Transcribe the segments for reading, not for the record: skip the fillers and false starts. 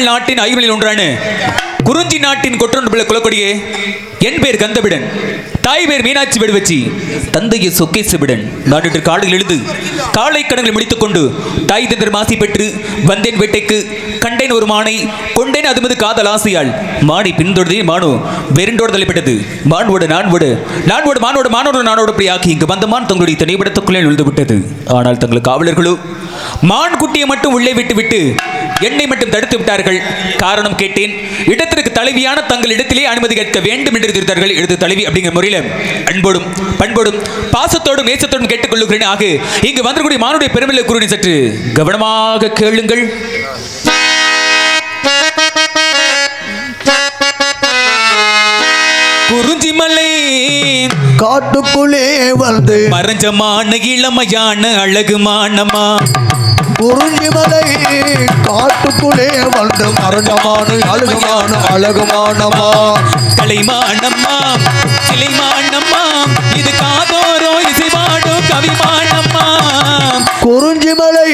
தமிழ் நாட்டின் ஐவனில் ஒன்றான குறிஞ்சி நாட்டின் கொற்றொன்று பிள்ளை குலக்கொடியே. என் பேர் கந்தபிடன், தாய் பேர் மீனாட்சி வெடுவச்சி, தந்தையை சொக்கேசபிடன். நான் இன்று காலையில் எழுது காலை கடன்களை முடித்துக் கொண்டு தாய் தந்தர் மாசி பெற்று வந்தேன் வேட்டைக்கு. கண்டேன் ஒரு மானை, கொண்டேன் அதுமது காதல் ஆசையால். மானை பின்தொடர்ந்தே மானோ வெறுண்டோடு தலைப்பட்டது. மானோடு நானோடு நானோடு மானோடு மானோடு நானோடு அப்படி ஆக்கி இங்கு வந்த மான் தங்களுடைய தனிப்படத்துக்குள்ளே எழுந்து விட்டது. ஆனால் தங்கள் காவலர்களோ மான் குட்டியை மட்டும் உள்ளே விட்டு என்னை மட்டும் தடுத்து விட்டார்கள். காரணம் கேட்டேன். இடத்திற்கு தலைவியான தங்கள் இடத்திலே அனுமதி கேட்க வேண்டும் என்று தெரிவித்தார்கள். இடத்து தலைவி அப்படிங்கிற முறையில் அன்போடும் பண்போடும் பாசத்தோடும் நேசத்தோடும் கேட்டுக்கொள்ளுகிறேன். ஆக இங்கு வந்திருக்கூடிய மானுடைய பெருமையை கூறி சற்று கவனமாக கேளுங்கள். குறிஞ்சிமலை காட்டுக்குள்ளே வந்து மறைஞ்சமான இளமையான அழகு மானமா. குறிஞ்சிமலை காட்டுக்குள்ளே வந்து மறைஞ்சமான அழகுமான அழகுமானமா. கலைமானம்மா சிலைமானம்மா இது காதோரோ இசைவாடும் கவிமானம்மா. குறிஞ்சிமலை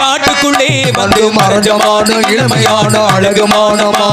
காட்டுக்குள்ளே வந்து மறைஞ்சமான இளமையான அழகுமானமா.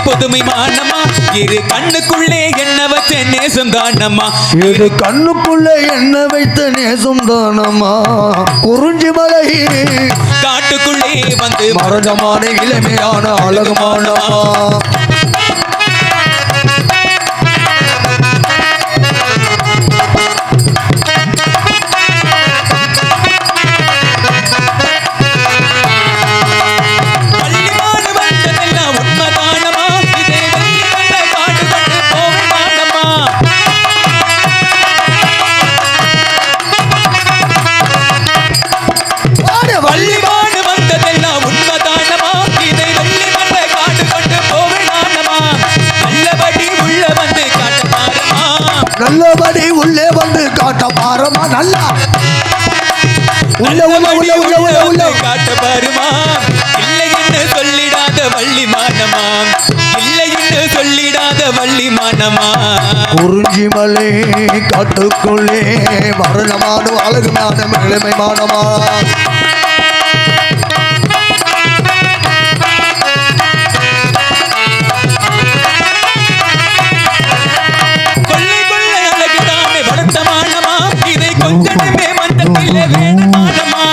பொதுமை மானமா இரு கண்ணுக்குள்ளே என்ன வச்ச நேசம் தானம்மா. இரு கண்ணுக்குள்ளே என்ன வைத்த நேசம் தானம்மா. குறிஞ்சிமலை காட்டுக்குள்ளே வந்து மரணமான இளமையான அழகுமானமா. நல்லபடி உள்ளே வந்து காட்ட பாருமா. நல்லா உள்ள உள்ள உள்ள உள்ள உள்ள உள்ள காட்ட பாருமா. இல்லை என்று சொல்லிடாத வள்ளி மானமா, இல்லை என்று சொல்லிடாத வள்ளி மானமா. குறிஞ்சிமலை காட்டுக்குள்ளே மரணமான அழகுமான இளமை மானமா. கொஞ்சமே மந்தத்திலே வேணுமானமா.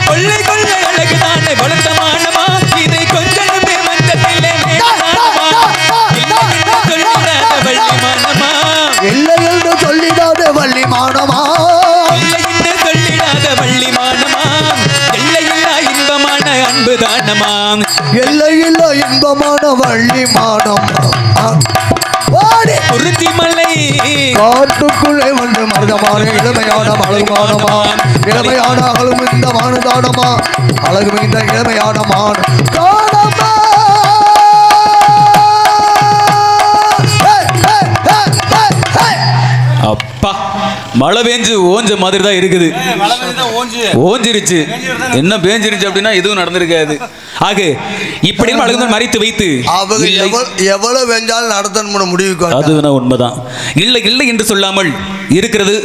கொள்ளை கொள்ளை அழகுதானே வளர்த்தமானமா. இதை கொஞ்சமே மந்தத்திலே வேணுமானமா. இல்லை என்று சொல்லிடாத வள்ளி மானமா. இல்லை என்று சொல்லிடாத வள்ளி மானமா. எல்லையில்லா இன்பமான அன்பு தானமா. எல்லையில்லா இன்பமான வள்ளி மானம். குறிஞ்சிமலை காட்டுக்குள்ளே வந்து மருதமான இளமையான அழகுமானமா. இளமையான அழகு இந்த மானுதானமா. அழகு மிகுந்த இளமையான மான் காணமா. அப்பா மழை பெஞ்சு ஓஞ்ச மாதிரி தான் இருக்குது. ஓஞ்சிருச்சு என்ன பேஞ்சிருச்சு அப்படின்னா எதுவும் நடந்திருக்காது. ஆக இப்படி அழகு மறைத்து வைத்து எவ்வளவு வெஞ்சாலும் நடத்தணும் முடிவுக்கு அதுதான் உண்மைதான். இல்லை இல்லை என்று சொல்லாமல் இருக்கிறது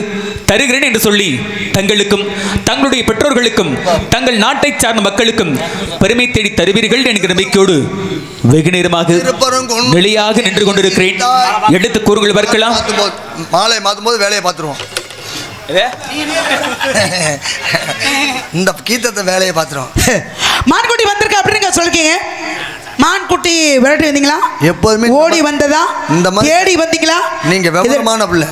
தருகிறேன் என்று சொல்லி தங்களுக்கும் தங்களுடைய பெற்றோர்களுக்கும் தங்கள் நாட்டை சார்ந்த மக்களுக்கும் பெருமை தேடி தருவீர்கள் என்கிற நம்பிக்கையோடு வெகு நேரமாக நிலையாக நின்று கொண்டிருக்கிறேன். எடுத்து கூறுகள் பார்க்கலாம். மாலை மாத்தும் போது வேலையை பார்த்துருவோம். இந்த கீதத்தை வேலையை பார்த்துருவோம். மான்குட்டி வந்திருக்க அப்படின்னு சொல்லிருக்கீங்க. மான்குட்டி விரட்டி வந்தீங்களா? எப்போதுமே ஓடி வந்ததா? இந்த மாதிரி தேடி வந்தீங்களா? நீங்க விவரமான பிள்ளை.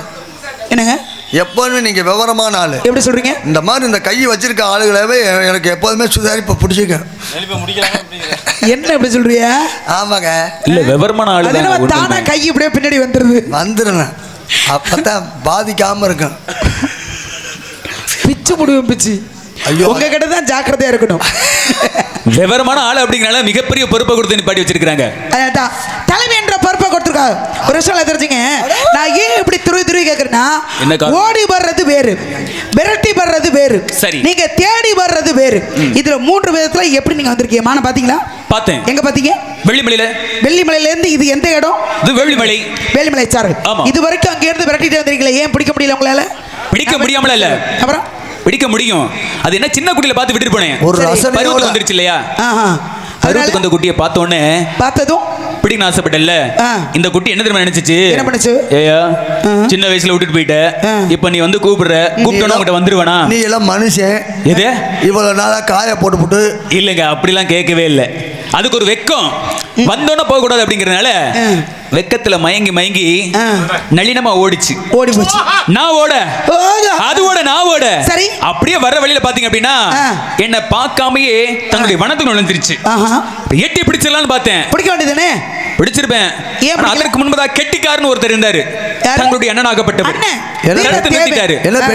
என்னங்க எப்போதுமே நீங்க விவரமான ஆளு. எப்படி சொல்றீங்க? இந்த மாதிரி இந்த கையை வச்சிருக்க ஆளுகளவே எனக்கு எப்போதுமே சுதாரிப்பை பிடிச்சிக்க. என்ன எப்படி சொல்றிய? ஆமாங்க. இல்ல விவரமான ஆளு அது என்ன தானா கை இப்படியே பின்னாடி வந்துருறேன். அப்பதான் பாதிக்காம இருக்கும். பிச்சு முடியும் பிச்சு. ஐயோ, உங்க கிட்ட தான் ஜாக்கிரதையா இருக்கணும். விவரமான ஆளு அப்படிங்கறனால மிகப்பெரிய பொறுப்பை கொடுத்து நிப்பாட்டி வச்சிருக்காங்க. அதான் தலைமை என்ற பொறுப்பை கொடுத்துருக்காங்க. ஒரு விஷயம் தெரிஞ்சுங்க. நான் ஏன் இப்படி துருவி கேட்கறேன்னா, ஓடி வர்றது வேறு, விரட்டி வர்றது வேறு, சரி, நீங்க தேடி வர்றது வேறு. இதுல 3 விதத்துல எப்படி நீங்க வந்திருக்கீங்க? மான பாத்தீங்களா? பார்த்தேன். எங்க பாத்தீங்க? வெள்ளிமலையில. வெள்ளிமலையில இருந்து இது எந்த இடம்? இது வெள்ளிமலை. வெள்ளிமலை சார். இது வரைக்கும் அங்க இருந்து விரட்டிட்டு வந்திருக்கீங்களா? ஏன் பிடிக்க முடியல உங்களால? பிடிக்க முடியாமல இல்ல, அப்புறம் பிடிக்க முடியும். அது என்ன சின்ன குட்டியில பார்த்து விட்டுட்டு போனேன். ஒரு பருவத்துக்கு வந்துருச்சு இல்லையா? பருவத்துக்கு வந்த குட்டியை பார்த்த உடனே பார்த்ததும் பிடிக்கணும் ஆசைப்பட்டல. இந்த குட்டி என்ன தெரியுமா நினைச்சிச்சு? என்ன பண்ணுச்சு? ஏயா சின்ன வயசுல விட்டுட்டு போயிட்ட, இப்ப நீ வந்து கூப்பிடுற, கூப்பிட்டோன்னு உங்ககிட்ட வந்துருவானா? நீ எல்லாம் மனுஷன். எது இவ்வளவு நாளா காய போட்டு இல்லைங்க, அப்படிலாம் கேட்கவே இல்லை. அதுக்கு ஒரு வெக்கம், வந்தோன்னு போக கூடாது அப்படிங்கறதுனால வெக்கத்துல மயங்கி மயங்கி நளினமா ஓடிச்சு. ஓடி போச்சு. நான் ஓட, அது ஓட, நான் ஓட. சரி, அப்படியே வர வழியில பாத்தீங்க அப்படின்னா என்ன பார்க்காமயே தன்னுடைய வனத்துக்கு நுழைஞ்சிருச்சு. எட்டி பிடிச்சிடலாம்னு பார்த்தேன். பிடிக்க வேண்டியதுனே, பிடிச்சிருப்பேன். அதற்கு முன்பதாக கெட்டிக்காரன்னு ஒருத்தர் இருந்தாரு, தங்களுடைய அண்ணனாகப்பட்டவர்.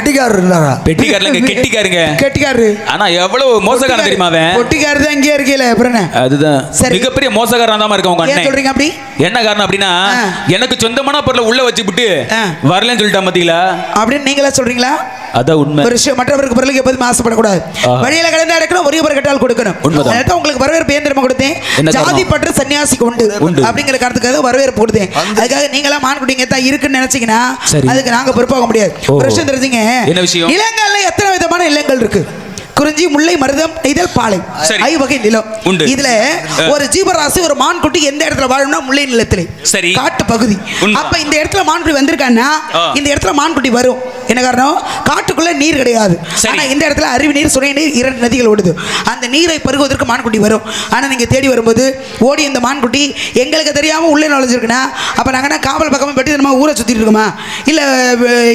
பெட்டிக்காரர் இருந்தாரா? பெட்டிக்காரங்க, கெட்டிக்காருங்க. கெட்டிக்காரரு. ஆனா எவ்வளவு மோசக்காரன் தெரியுமா அவன்? பொட்டிக்காரர் தான் இங்கே இருக்கீல. அதுதான் மிகப்பெரிய மோசக்காரன் தான் இருக்க உங்க அண்ணன். சொல்றீங்க அப்படி என்ன காரணம் அப்படின்னா, எனக்கு சொந்தமான பொருளை உள்ள வச்சுக்கிட்டு வரலன்னு சொல்லிட்டா பாத்தீங்களா அப்படின்னு நீங்களா சொல்றீங்களா? அதான் உண்மை. ஒரு விஷயம், மற்றவருக்கு பொருளுக்கு எப்போதும் ஆசைப்படக்கூடாது. வழியில கலந்து அடைக்கணும், ஒரே ஒரு கட்டால் கொடுக்கணும். உங்களுக்கு வரவேற்பு ஏன் தெரியுமா கொடுத்தேன்? ஜாதி பற்று சன்னியாசிக்கு உண்டு அப்படிங்கிற காரணத்துக்காக வரவேற்பு கொடுத்தேன். அதுக்காக நீங்களா மான்குட்டிங்க தான் இருக்குன்னு நினைச்சீங்கன்னா அதுக்கு நாங்க பொறுப்பாக முடியாது. ஒரு விஷயம் தெரிஞ்சுங்க. என்ன விஷயம்? இளங்கல்ல எத்தனை விதமான இல்லங்கள் இருக்கு. குறிஞ்சி, முல்லை, மருதம், நெய்தல், பாலை, 5 வகை நிலம். இதுல ஒரு ஜீவராசி, ஒரு மான்குட்டி எந்த இடத்துல வாழும்னா முல்லை நிலத்திலே, சரி, காட்டு பகுதி. அப்ப இந்த இடத்துல மான்குட்டி வந்திருக்கான்னா இந்த இடத்துல மான்குட்டி வரும். என்ன காரணம்? காட்டுக்குள்ள நீர் கிடையாது. ஆனா இந்த இடத்துல அருவி நீர், சுனை நீர், 2 நதிகள் ஓடுது. அந்த நீரை பருகுவதற்கு மான்குட்டி வரும். ஆனா நீங்க தேடி வரும்போது ஓடி இந்த மான்குட்டி எங்களுக்கு தெரியாம உள்ளே நுழைஞ்சிருக்குன்னா அப்ப நாங்கன்னா காவல் பக்கமா பெட்டி நம்ம ஊரை சுத்திட்டு இருக்கோமா, இல்ல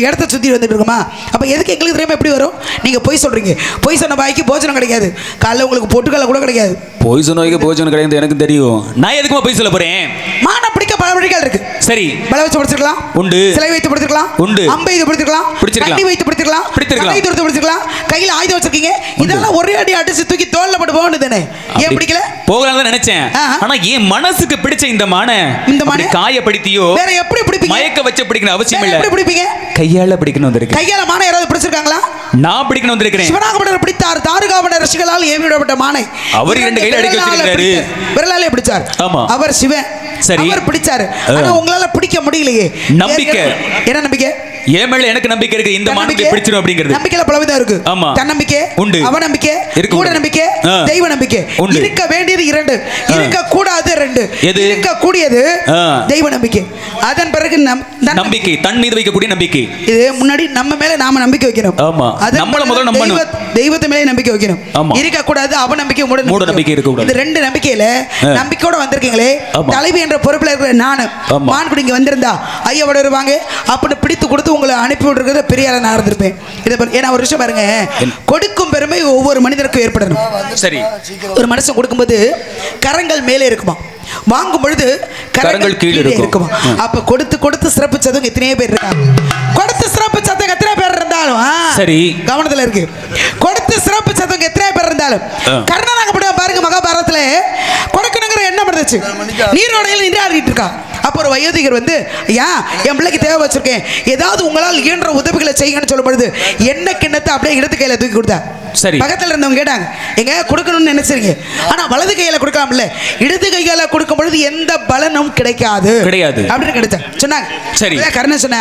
இடத்த சுத்தி வந்துட்டு இருக்கோமா? அப்ப எதுக்கு எங்களுக்கு தெரியாம எப்படி வரும்? நீங்க பொய் சொல்றீங்க. பொய் சொன்ன பாய்க்கு போஜனம் கிடைக்காது. காலைல உங்களுக்கு பொட்டுக்கல்ல கூட கிடைக்காது. பொய் சொன்னவைக்கு போஜனம் கிடையாது எனக்கு தெரியும். நான் எதுக்குமா பொய் சொல்ல போறேன்? மான பிடிக்க பல வழிகள் இருக்கு. சரி, பல வச்சு பிடிச்சிருக்கலாம், உண்டு. சிலை வைத்து பிடிச்சிருக்கலாம், உண்டு. அம்பை இது பிடிச்சிருக்கலாம், கண்ணி வைத்து பிடிச்சிருக்கலாம், கை துரத்து பிடிச்சிருக்கலாம். கையில ஆயுதம் வச்சிருக்கீங்க. இதெல்லாம் ஒரே அடி அடிச்சு தூக்கி தோல்ல போட்டு போகணும் தானே. ஏன் பிடிக்கல? போகலாம் தான் நினைச்சேன். ஆனா என் மனசுக்கு பிடிச்ச இந்த மான காயப்படுத்தியோ வேற எப்படி பிடிப்பீங்க? மயக்க வச்சு பிடிக்கணும் அவசியம் இல்ல. எப்படி பிடிப்பீங்க? கையால பிடிக்கணும் வந்திருக்கு. கையால மான யாராவது பிடிச்சிருக்காங்களா? நான் பிடிக்கணும் வந்திருக்கிறேன். சிவனாகப்பட்டவர் பிடித்தார். தாருகாவன ரிஷிகளால் ஏவிடப்பட்ட மானை அவர் 2 கையில அடிக்க வச்சிருக்காரு. விரலாலே பிடிச்சார். அவர் சிவன். சரி, அவர் பிடிச்சாரு. ஆனா உங்களால பிடிக்க முடியலையே. நம்பிக்கை. என்ன நம்பிக்கை? ஏன் மேல எனக்கு நம்பிக்கை இருக்கு. இந்த மானுக்கு பிடிச்சிரும் அப்படிங்கிறது நம்பிக்கையில பலவிதம் இருக்கு. தன்னம்பிக்கை உண்டு, அவநம்பிக்கை, கூட நம்பிக்கை, தெய்வ நம்பிக்கை. இருக்க வேண்டியது 2, இருக்க கூடாது 2. இருக்க கூடியது தெய்வ நம்பிக்கை. அதன் பிறகு நம்பிக்கை, தன் மீது வைக்கக்கூடிய நம்பிக்கை. இது முன்னாடி நம்ம மேல நாம நம்பிக்கை வைக்கணும். நம்மள முதல்ல நம்பணும். தெய்வத்து மேல நம்பிக்கை வைக்கணும். இருக்க கூடாது அவநம்பிக்கை, மூட நம்பிக்கை இருக்க கூடாது. இந்த 2 நம்பிக்கையில நம்பிக்கையோட வந்திருக்கீங்களே. தலைவி என்ற பொறுப்புல இருக்கிற நானு மான்குடி இங்க வந்திருந்தா ஐயாவோட வருவாங்க அப்படின்னு பிடித்து கொடுத்து உங்களை அனுப்பி விட்டுருக்கிறத பெரியார நான் இருந்திருப்பேன். ஏன்னா ஒரு விஷயம் பாருங்க, கொடுக்கும் பெருமை ஒவ்வொரு மனிதருக்கும் ஏற்படணும். சரி, ஒரு மனுஷன் கொடுக்கும்போது கரங்கள் மேலே இருக்குமா, வாங்கும் பொழுது கரங்கள் கீழே இருக்குமா. அப்ப கொடுத்து கொடுத்து சிறப்பு சதவங்க எத்தனையோ பேர் இருக்காங்க. கொடுத்து சிறப்பு சதவங்க எத்தனை பேர் இருந்தாலும் சரி கவனத்துல இருக்கு. கொடுத்து சிறப்பு சதவங்க எத்தனை பேர் இருந்தாலும் கர்ணனாகப்பட்ட பாருங்க, மகாபாரதத்துல கொடுக்கணுங்கிற எண்ணம் இருந்துச்சு. நீரோடையில் நீராடிட்டு இருக்கா. அப்போ ஒரு வயோதிகர் வந்து, ஐயா என் பிள்ளைக்கு தேவை வச்சிருக்கேன், ஏதாவது உங்களால் இயன்ற உதவிகளை செய்யுங்கன்னு சொல்லப்படுது. என்ன கிண்ணத்தை அப்படியே இடது கையில தூக்கி கொடுத்தா. சரி, பக்கத்துல இருந்தவங்க கேட்டாங்க, எங்க கொடுக்கணும்னு நினைச்சிருங்க, ஆனா வலது கையில கொடுக்கலாம்ல. இடது கையால கொடுக்கும் பொழுது எந்த பலனும் கிடைக்காது அப்படின்னு கிடைச்சா சொன்னாங்க. சரி, கர்ணன் சொன்னா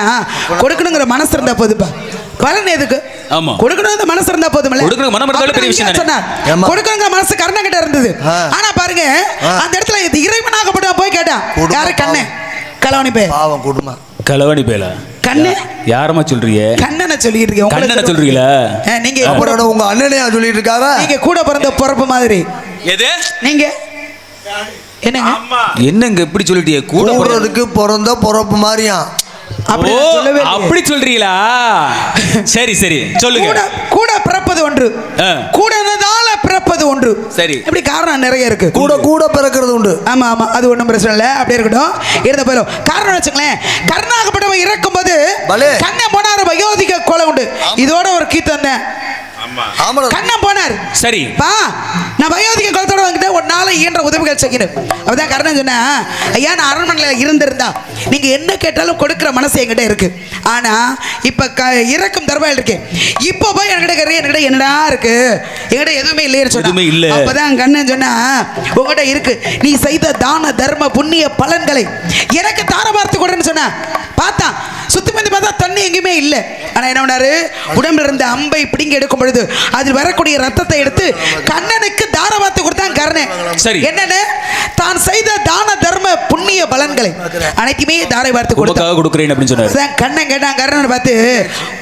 கொடுக்கணுங்கிற மனசு இருந்தா போதுப்பா, பலன் எதுக்கு? ஆமா, கொடுக்கணும் மனசு இருந்தா போதும்ல. கொடுக்கணும் மனம் இருந்தாலே பெரிய விஷயம் தானே. சொன்னார் கொடுக்கணுங்கிற மனசு கர்ணன் கிட்ட இருந்தது. ஆனா பாருங்க அந்த இடத்துல இது இறைவனாகப்பட்ட போய் கேட்டான். யாரு? கண்ணன். கலவணி பே பாவம் குடுமா. கலவணி பேல கண்ணு யாரமா சொல்றீங்க? கண்ணனை சொல்லிட்டு இருக்கீங்க. கண்ணனை சொல்றீங்களா நீங்க? அப்புறம் உங்க அண்ணனையா சொல்லிட்டு இருக்காங்க. நீங்க கூட பிறந்த பிறப்பு மாதிரி. எது நீங்க என்னங்க என்னங்க இப்படி சொல்லிட்டீங்க? கூட பிறந்ததுக்கு பிறந்த பிறப்பு மாதிரியா? அப்படி நான் சொல்லவே இல்லையே. அப்படி சொல்றீங்களா? சரி சரி சொல்லுங்க. கூட கூட பிறப்பது ஒன்று, கூடனதால பிறப்பது ஒன்று. சரி, இப்படி காரணம் நிறைய இருக்கு. கூட கூட பிறக்கிறது உண்டு. ஆமா ஆமா, அது ஒண்ணும் பிரச்சனை இல்லை, அப்படியே இருக்கட்டும். இருந்த போயிடும். காரணம் வச்சுங்களேன், கர்ணாகப்பட்டவன் இறக்கும்போது கண்ணன் போனார், வயோதிக கொலை உண்டு. இதோட ஒரு கீத்து வந்தேன். கண்ணன் போனார். சரி பா, நான் வயோதிக குலத்தோட வந்துட்டு ஒரு நாளை இயன்ற உதவிகள் செய்யணும். அப்பதான் கர்ணன் சொன்னா, ஐயா நான் அரண்மனையில் இருந்திருந்தா நீங்க என்ன கேட்டாலும் கொடுக்கிற மனசு என்கிட்ட இருக்கு. ஆனா இப்ப இறக்கும் தர்பாயில் இருக்கு. இப்போ போய் என்கிட்ட என்னடா இருக்கு, என்கிட்ட எதுவுமே இல்லைன்னு சொன்னா. அப்பதான் கண்ணன் சொன்னா, உங்ககிட்ட இருக்கு, நீ செய்த தான தர்ம புண்ணிய பலன்களை எனக்கு தார பார்த்து கொடுன்னு சொன்ன. பார்த்தா சுத்தி வந்து பார்த்தா தண்ணி எங்கேயுமே இல்லை. ஆனா என்ன பண்ணாரு, உடம்புல இருந்த அம்பை பிடிங்கி எடுக்கும் பொழுது அதில் வரக்கூடிய ரத்தத்தை எடுத்து கண்ணனுக்கு தார பார்த்து கொடுத்தான் கர்ணன். சரி, என்னன்னு தான் செய்த தான தர்ம புண்ணிய பலன்களை அனைத்துமே தாரை பார்த்து கொடுக்கிறேன் அப்படின்னு சொன்னார். கண்ணன் கேட்டான் கர்ணனை பார்த்து,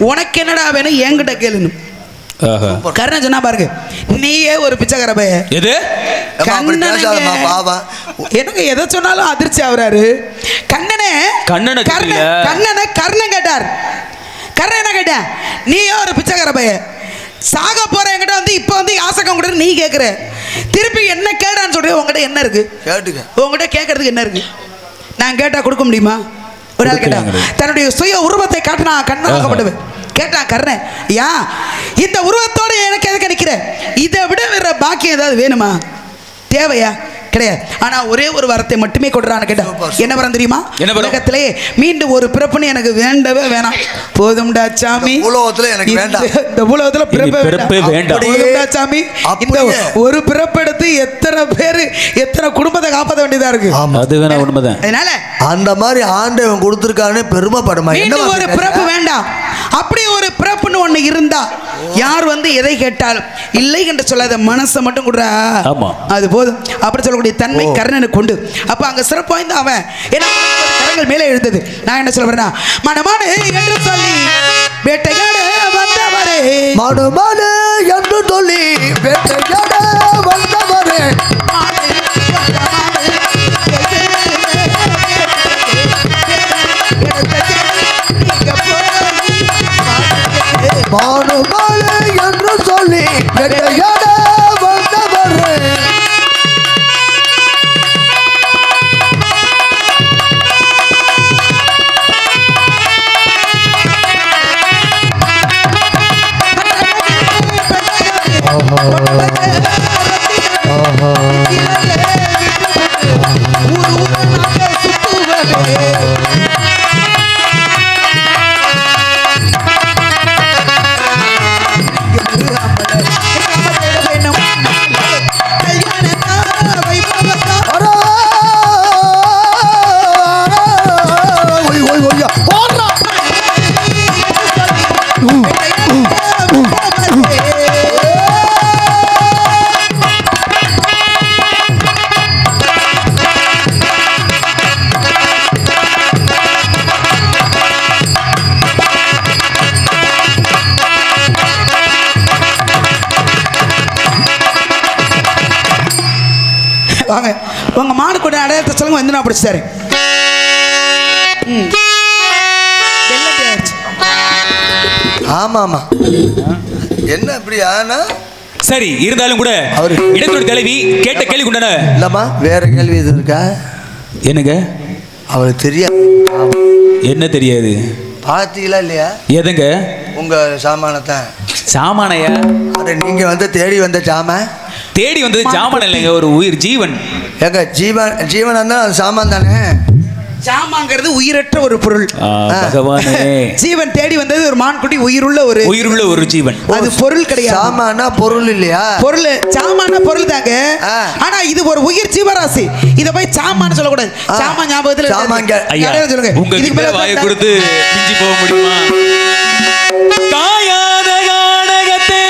உனக்கு என்னடா வேணும் என்கிட்ட கேளுன்னு. கர்ணன் சொன்னா பாருங்க, நீயே ஒரு பிச்சைக்கார பைய. எது எனக்கு எதை சொன்னாலும் அதிர்ச்சி ஆகுறாரு. கர்ணன் கேட்டார். கர்ணன் என்ன கேட்டேன், நீயே ஒரு பிச்சைக்கார பைய, சாக போற என்கிட்ட வந்து இப்ப வந்து யாசகம் கூட நீ கேட்குற, திருப்பி என்ன கேடான்னு சொல்ற. உங்ககிட்ட என்ன இருக்கு, உங்ககிட்ட கேட்கறதுக்கு என்ன இருக்கு? நான் கேட்டா கொடுக்க முடியுமா? ஒரு நாள் கேட்டா தன்னுடைய சுய உருவத்தை காட்டினா கண்ணாகப்பட்டவன் கேட்டான் கர்ணன், ஐயா இந்த உருவத்தோட எனக்கு எதுக்கு நிக்கிற, இதை விட வேற பாக்கியம் ஏதாவது வேணுமா, தேவையா? கிடையாது. ஆனா ஒரே ஒரு வரத்தை மட்டுமே கொடுறான்னு கேட்டா, என்ன வரம் தெரியுமா? உலகத்திலே மீண்டும் ஒரு பிறப்புன்னு எனக்கு வேண்டவே வேணாம், போதும்டா சாமி, உலகத்துல எனக்கு வேண்டாம், இந்த உலகத்துல பிறப்பே வேண்டாம், போதும்டா சாமி. இந்த ஒரு பிறப்பு எடுத்து எத்தனை பேரு எத்தனை குடும்பத்தை காப்பாற்ற வேண்டியதா இருக்கு. அது வேணா உண்மைதான். அதனால அந்த மாதிரி ஆண்டவன் கொடுத்திருக்கானே பெருமைப்படுமா. என்ன ஒரு பிறப்பு வேண்டாம், அப்படி ஒரு பிறப்புன்னு ஒண்ணு இருந்தா யார் வந்து எதை கேட்டாலும் இல்லை என்று சொல்லாத மனசை மட்டும் கொடுறா, அது போதும். அப்படி சொல்லக்கூடிய தன்மை கர்ணனுக்கு கொண்டு. அப்ப அங்க சிறப்பு வாய்ந்த அவன் ஏன்னா கரங்கள் மேலே எழுந்தது. நான் என்ன சொல்ல வரேன்னா, மனமாடு என்று சொல்லி வேட்டையாட வந்தவரே, மனமாடு என்று சொல்லி வேட்டையாட வந்தவரே, மானுமாலை என்று சொல்லி வேட்டையாட வந்தவரே. வாங்க, உங்க மாடு கூட அடையாளத்தை சொல்லுங்க, வந்து நான் பிடிச்சாரு. ஆமா ஆமா, என்ன இப்படி ஆனா சரி, இருந்தாலும் கூட இடத்தோட தலைவி கேட்ட கேள்வி கொண்டான இல்லம்மா, வேற கேள்வி எது இருக்கா? என்னங்க அவளுக்கு தெரியாது. என்ன தெரியாது? பாத்தீங்களா இல்லையா? எதுங்க? உங்க சாமானத்தை. சாமானையா? அட நீங்க வந்து தேடி வந்த சாமான். தேடி வந்தது சாமான் இல்லைங்க, ஒரு உயிர் ஜீவன். ஏங்க ஜீவன் தான் அது சாமான் தானே. சாமாங்கிறது உயிரற்ற ஒரு பொருள். பகவானே, ஜீவன் தேடி வந்தது ஒரு மான்குட்டி, உயிருள்ள ஒரு ஜீவன். அது பொருள் கிடையாது. சாமானா பொருள் இல்லையா? பொருள், சாமான பொருள் தாங்க. ஆனா இது ஒரு உயிர் ஜீவராசி. இத போய் சாமான் சொல்லக்கூடாது. சாமான் ஞாபகத்துல சொல்லுங்க. உங்களுக்கு மேல வாயை கொடுத்து மிஞ்சி போக முடியுமா? காயாத கானகத்தே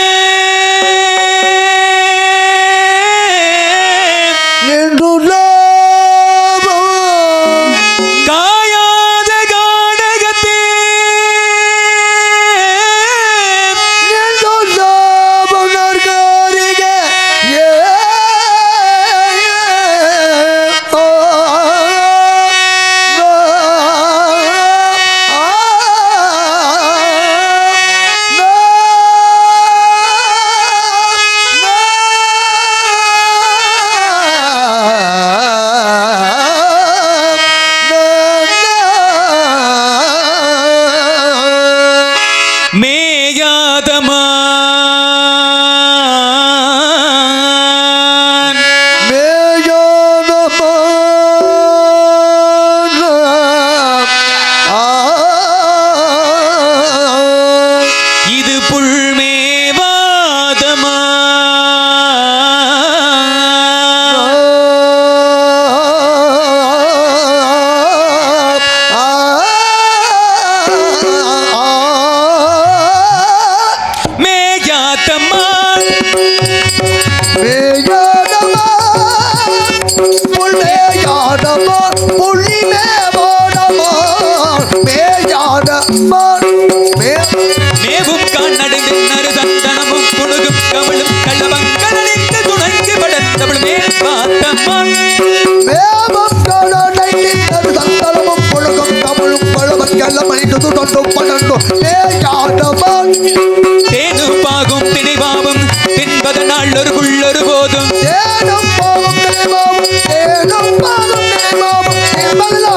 உள்ளொரு போதும் தேடும் போகும் தெய்வம் தேடும் போகும் தெய்வம் என்பதில்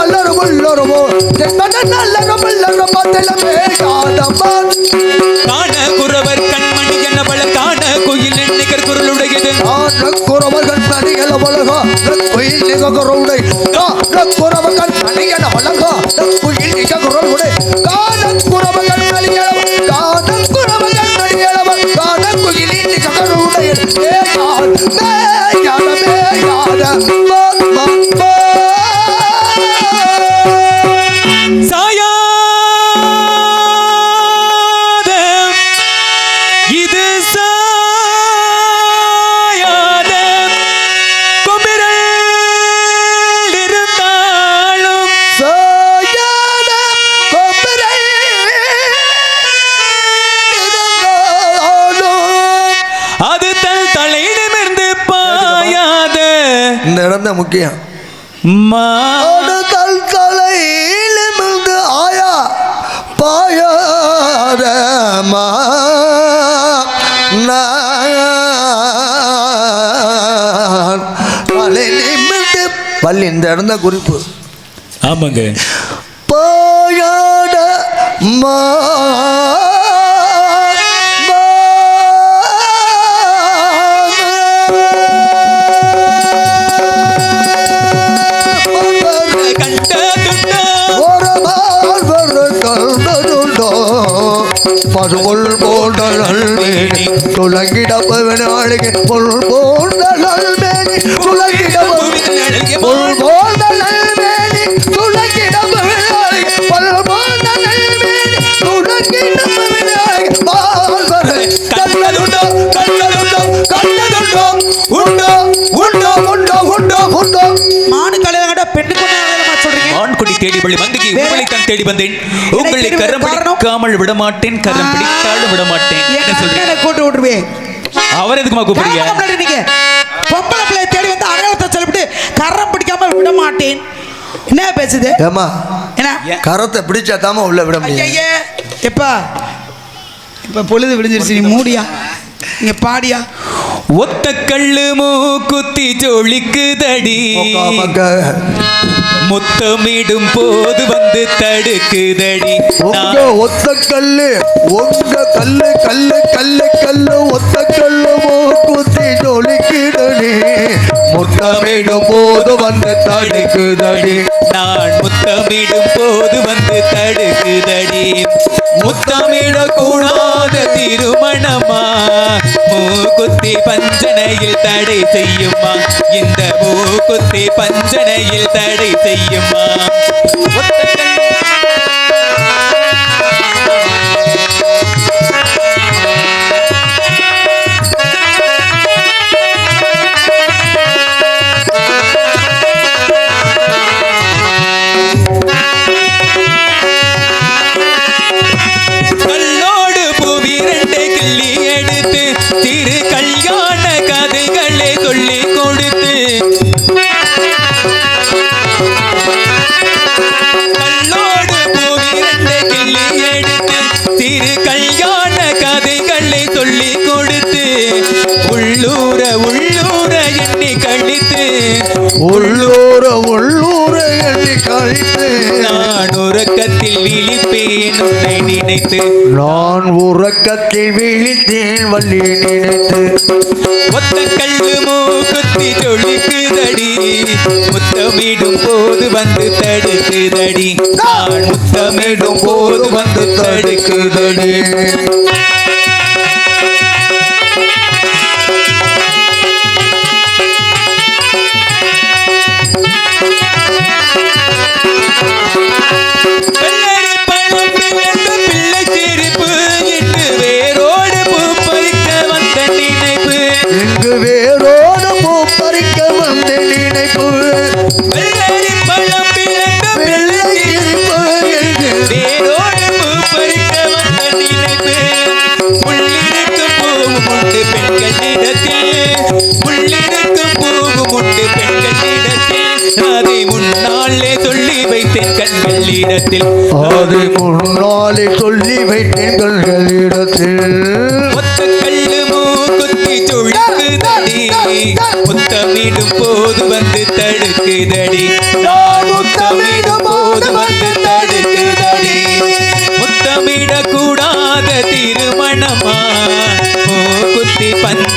உள்ளொரு என்பதில் நல்ல பத்திலமே காதவன் காண குறவர் கண்மணி என பல காண கோயில் நிகர் குரலுடையது காண குறவர் கண்மணி என பலகா கோயில் நிகர் குரலுடை காண குறவர் கண்மணி என பலகா கோயில் நிகர் குரலுடை காண குறவர் கண்மணி என காண குறவர் கண்மணி என காண கோயில் நிகர் குரலுடை இந்த இடம் தான் முக்கியம். தலையிலிருந்து ஆயா பாயாத தலை நிமிர்ந்து பள்ளி இந்த இடம் தான் குறிப்பு. ஆமாங்க. பாயாத பசுபொல் போன்ற நல்மேனி துலங்கிடப்பவனாளிகை பொல் போன்ற நல்மேனி துலங்கிடப்பவனாளிகை பொல் போன்ற நல்மேனி துலங்கிடப்பவனாளிகை பொல் போன்ற நல்மேனி துலங்கிடப்பவனாளிகை பால்வரை கண்டதுண்டோ கண்டதுண்டோ கண்டதுண்டோ உண்டோ உண்டோ உண்டோ உண்டோ உண்டோ மாடு கலையாட பெண்ணு ஆண்குடி தேடி பள்ளி மந்திக்கு உங்களை தான் தேடி வந்தேன். உங்களை கரம் பிடிக்காமல் விடமாட்டேன், கரம் பிடித்தாலும் விடமாட்டேன். என்ன சொல்றீங்க? கூட்டு விட்டுருவேன். அவர் எதுக்குமா கூப்பிடுறீங்க? நீங்க பொம்பளை பிள்ளை தேடி வந்து அடையாளத்தை சொல்லிவிட்டு கரம் பிடிக்காம விட மாட்டேன். என்ன பேசுது? ஏமா என்ன கரத்தை பிடிச்சா தாமா உள்ள விட முடியும். எப்பா இப்ப பொழுது விடிஞ்சிருச்சு, நீ மூடியா இங்க பாடியா. ஒத்த கல்லு மூக்குத்தி ஜொலிக்குதடி, முத்தமிடும் போது வந்து தடுக்குதடி. ஒத்த கல்லு உங்க கல்லு கல்லு கல்லு கல்லு ஒத்த கல்லு மூக்குத்தி ஜொலிக்குதடி, முத்தமிடும் போது வந்து தடுக்குதடி. நான் முத்தமிடும் போது வந்து தடுக்குதடி. முத்தமிட கூடாத திருமணமா மூக்குத்தி பஞ்சனையில் தடை செய்யுமா, இந்த மூக்குத்தி பஞ்சனையில் தடை செய்யுமா. கல்லோடு பூவிரண்டை கிள்ளி எடுத்து திரு கல்யாண கதைகளை சொல்லி கொடுத்து, கல்லோடு பூவிரண்டை கிள்ளி எடுத்து திரு கல்யாண கதைகளை சொல்லி கொடுத்து, உள்ளூர உள்ளூர எண்ணி கழித்து, உள்ளூர உள்ளூர எண்ணி கழித்து, நான் உறக்கத்தில் விழிப்பேன் உன்னை நினைத்து, நான் உறக்கத்தில் விழித்தேன் வள்ளி நினைத்து. ஒத்த கல்லு மூக்குத்தி ஜொலிக்குதடி, முத்தமிடும் போது வந்து தடுக்குதடி. நான் முத்தமிடும் போது வந்து தடுக்குதடி. வேரோடு பூ பறிக்க வந்த நினைப்பு, வெள்ளரி பழம் பிளந்த பிள்ளை சிரிப்பு, வேரோடு பூ பறிக்க வந்த நினைப்பு. முள்ளிருக்கும் பூவும் உண்டு பெண்களிடத்தில், முள்ளிருக்கும் பூவும் உண்டு பெண்களிடத்தில், அதை முன்னாலே சொல்லி வைத்தேன் கண்களிடத்தில், அதை முன்னாலே சொல்லி வைத்தேன் கண்களிடத்தில். ஒத்த கல்லு மூக்குத்தி ஜொலிக்குதடி,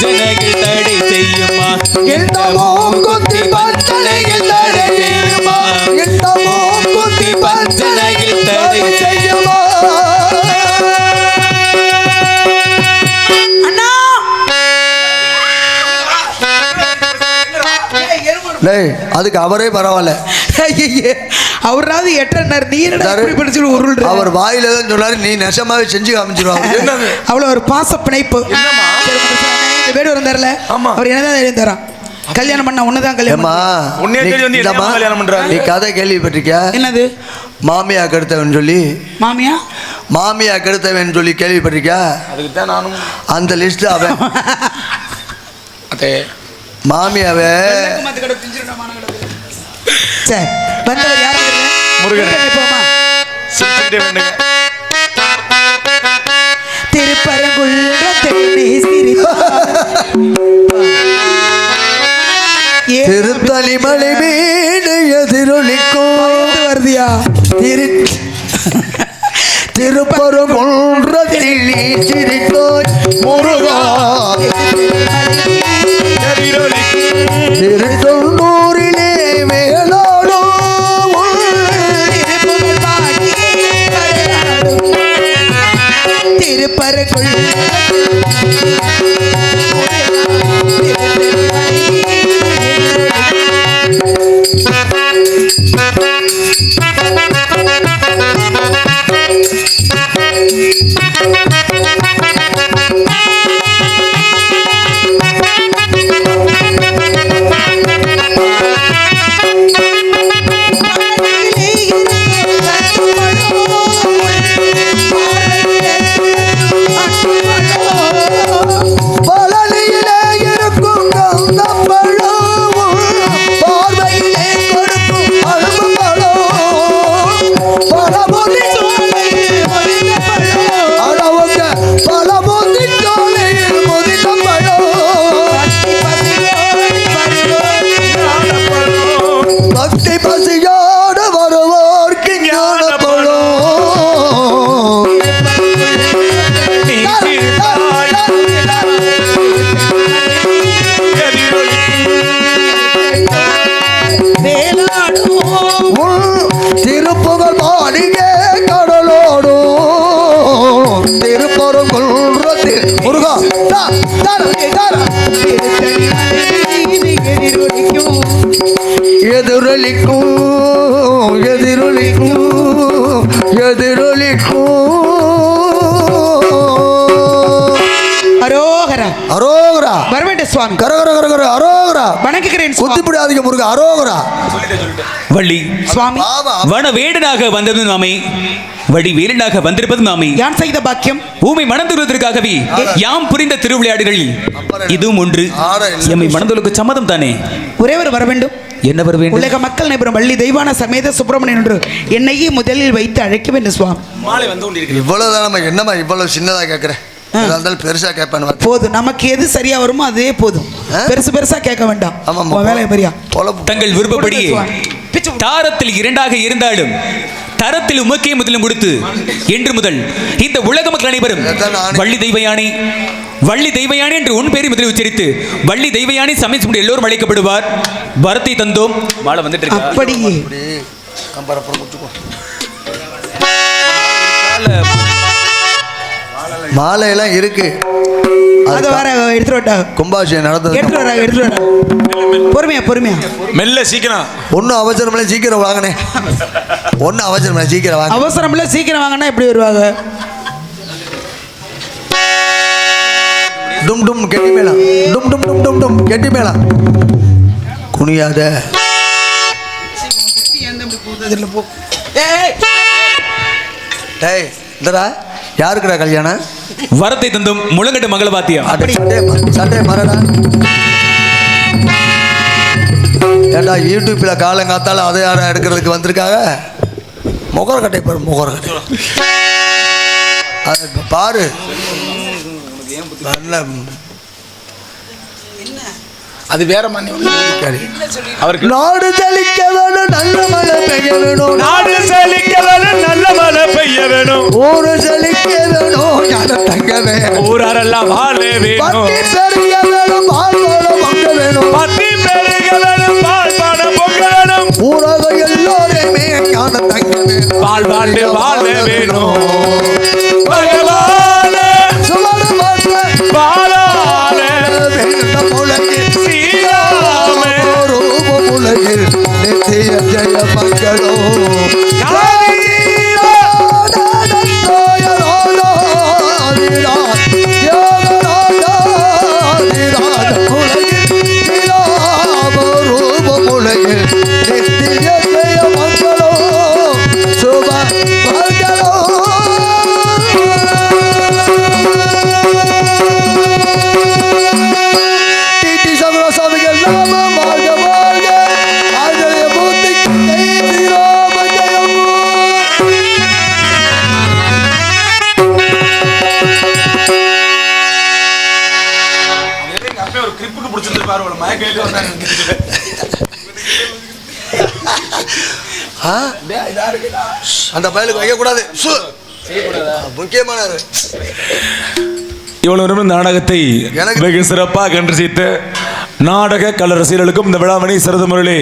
பஞ்சனையில் தடை செய்யுமா இந்த மூக்குத்தி பஞ்சனையில் தடை செய்யுமா இந்த மூக்குத்தி பஞ்சனையில் தடை செய்யுமா அண்ணா டேய் அதுக்கு அவரே பரவாயில்ல அவராவது எட்டனர் நீ படிச்சு உருள் அவர் வாயில தான் சொன்னாரு நீ நெசமாவே செஞ்சு காமிச்சிருவாங்க என்னது அவ்வளவு ஒரு பாச பிணைப்பு இந்த வீடு வந்தார்ல அவர் என்னதான் எழுந்தாராம் கல்யாணம் பண்ண ஒண்ணுதான் கல்யாணம் பண்றாங்க நீ கதை கேள்விப்பட்டிருக்கியா என்னது மாமியா கெடுத்தவன் சொல்லி மாமியா கெடுத்தவன் சொல்லி கேள்விப்பட்டிருக்கியா அதுக்கு தான் நானும் அந்த லிஸ்ட் அவன் அதே மாமியாவே சரி வந்தவர் யாரு முருகன் போமா சிரிச்சுக்கிட்டே வேண்டுங்க திருப்பரங்குன்றத்தை திருத்தலி மலை மீது எதிரொலிக்கும் வருதியா திருப்பரங்குன்றத்தில் நீ சிரித்தோய் முருகா திருத்தொண்டூரிலே மேலாடும் திருப்பரங்குள் பழனியிலே இருக்கும் கந்தப்பழம் பார்வையிலே கொடுக்கும் அரும்பப்பழம் பழமுதி அளவுக்க பழமுதி சோலையில் முதித்த பழம் பக்தி பசியோடு வருவோர்க்கு ஞானப்பழம் திருப்புகழ் மாளிகை கடலோடும் திருப்பரங்குன்றத்தில் முருகா எதிரொலிக்கும் எதிரொலிக்கும் எதிரொலிக்கும் அரோகரா அரோகரா வரவேண்ட சுவாமி கரகர கரகர அரோகரா வணங்குகிறேன் குத்திப்பிடாதீங்க முருகா அரோகரா வள்ளி சுவாமி வன வேடனாக வந்தது நாமே வழி வேலனாக வந்திருப்பது நாமே யான் செய்த பாக்கியம் ஊமை மணந்துள்ளதற்காகவே யாம் புரிந்த திருவிளையாடுகளில் இதுவும் ஒன்று எம்மை மணந்துள்ளக்கு சம்மதம் தானே ஒரே ஒரு வர வேண்டும் என்ன வர வேண்டும் உலக மக்கள் நபுரம் வள்ளி தெய்வான சமேத சுப்பிரமணியன் என்று என்னையே முதலில் வைத்து அழைக்க வேண்டும் சுவாமி மாலை வந்து கொண்டிருக்கிறேன் இவ்வளவுதான் நம்ம என்னம்மா இவ்வளவு சின்னதா கேட்கிறேன் பெருசா கேட்பேன் போதும் நமக்கு எது சரியா வருமோ அதே போதும் பெருசு பெருசா கேட்க வேண்டாம் வேலை பெரியா தங்கள் விருப்பப்படியே தாரத்தில் இரண்டாக இருந்தாலும் தரத்தில் உமக்கே முதலும் கொடுத்து என்று முதல் இந்த உலக மக்கள் அனைவரும் வள்ளி தெய்வயானி என்று உன் பேரை முதலில் உச்சரித்து வள்ளி தெய்வயானி சமைச்சு முடிய எல்லோரும் அழைக்கப்படுவார் வரத்தை தந்தோம் மாலை வந்துட்டு இருக்கு அப்படியே மாலையெல்லாம் இருக்கு அது வர எடுத்துட்டு கும்பாபிஷேகம் நடந்தது எடுத்துட்டு வர பொறுமையா மெல்ல சீக்கிரம் ஒன்னும் அவசரம் இல்லை சீக்கிரம் வாங்கினே ஒன்னும் அவசரம் இல்லை சீக்கிரம் வாங்க அவசரம் இல்லை சீக்கிரம் வாங்கினா எப்படி வருவாங்க டும் டும் கெட்டி மேளம் டும் டும் டும் டும் டும் கெட்டி மேளம் குனியாத டேய் இந்தடா யாருக்குடா கல்யாணம் வரத்தை தந்தும் முழங்கட்ட மங்கள பாத்தியம் சண்டே மரடா ஏண்டா யூடியூப்ல காலங்காத்தால அதை யாரும் எடுக்கிறதுக்கு வந்திருக்காங்க முகரக்கட்டை பாரு முகரக்கட்டை அது பாரு நல்ல அது வேற மண்ணி அவருக்கு நாடு செழிக்க வேணும் நல்ல மழை பெய்ய வேணும் நாடு செழிக்க வேணும் நல்ல மழை பெய்ய வேணும் ஊரு செழிக்க வேணும் ஞான தங்க வேணும் ஊரெல்லாம் வாழ வேணும் பட்டி பெருக வேணும் பால்வாழ பங்க வேணும் பத்தி பெருக வேணும் பால் பாடம் பொங்க வேணும் ஊரக எல்லோருமே ஞான தங்க வேணும் பால் பாண்டு வாழ வேணும் பகவானே சுமடு மாற்ற பாலாலே வேண்ட முழங்கில் ஸ்ரீராமே ரூப முழங்கில் நித்திய ஜெய மங்களோ அந்த பயலுக்கு வைக்கக்கூடாது முக்கியமான இவ்வளவு நேரம் இந்த நாடகத்தை வெகு சிறப்பாக கண்டு செய்த நாடக கல ரசிகர்களுக்கும் இந்த விழாமணி சிறந்த முறையிலே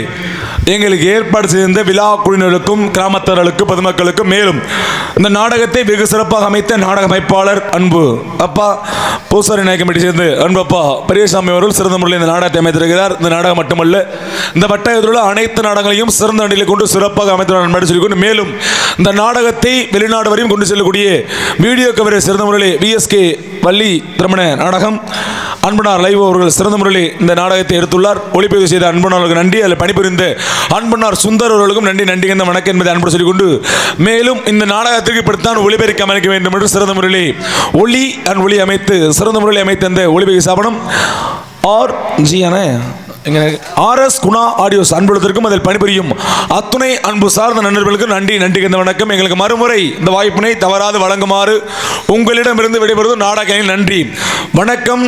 எங்களுக்கு ஏற்பாடு செய்திருந்த விழா குழுவினருக்கும் கிராமத்தார்களுக்கும் பொதுமக்களுக்கும் மேலும் இந்த நாடகத்தை வெகு சிறப்பாக அமைத்த நாடக அமைப்பாளர் அன்பு அப்பா பூசாரி நாயக் கமிட்டி சேர்ந்து அன்பு அப்பா பெரியசாமி அவர்கள் சிறந்த முறையில் இந்த நாடகத்தை அமைத்திருக்கிறார். இந்த நாடகம் மட்டுமல்ல, இந்த வட்டாயத்தில் உள்ள அனைத்து நாடகங்களையும் சிறந்த அணிகளை கொண்டு சிறப்பாக அமைத்துள்ளார் சொல்லிக்கொண்டு மேலும் இந்த நாடகத்தை வெளிநாடு வரையும் கொண்டு செல்லக்கூடிய வீடியோ கவரேஜ் சிறந்த முறையில் விஎஸ்கே வள்ளி திருமண நாடகம் அன்பனார் லைவ் அவர்கள் சிறந்த முறையில் இந்த நாடகத்தை எடுத்துள்ளார். ஒளிப்பதிவு செய்த அன்பனார்களுக்கு நன்றி. அதில் பணிபுரிந்த அன்பனார் சுந்தர் அவர்களுக்கும் நன்றி என்ற வணக்கம் என்பதை அன்பு சொல்லிக்கொண்டு மேலும் இந்த நாடகத்திற்கு இப்படித்தான் ஒளிபெருக்கி அமைக்க வேண்டும் என்று சிறந்த முறையிலே ஒளி அமைத்து சிறந்த முறையில் அமைத்த அந்த ஒளிபெருக்கி சாபனம் RS குணா ஆடியோஸ் அன்புலத்திற்கும் அதில் பணிபுரியும் அத்துணை அன்பு சார்ந்த நண்பர்களுக்கு நன்றி என்ற வணக்கம். எங்களுக்கு மறுமுறை இந்த வாய்ப்பினை தவறாது வழங்குமாறு உங்களிடமிருந்து விடைபெறுவது நாடக நன்றி. வணக்கம்.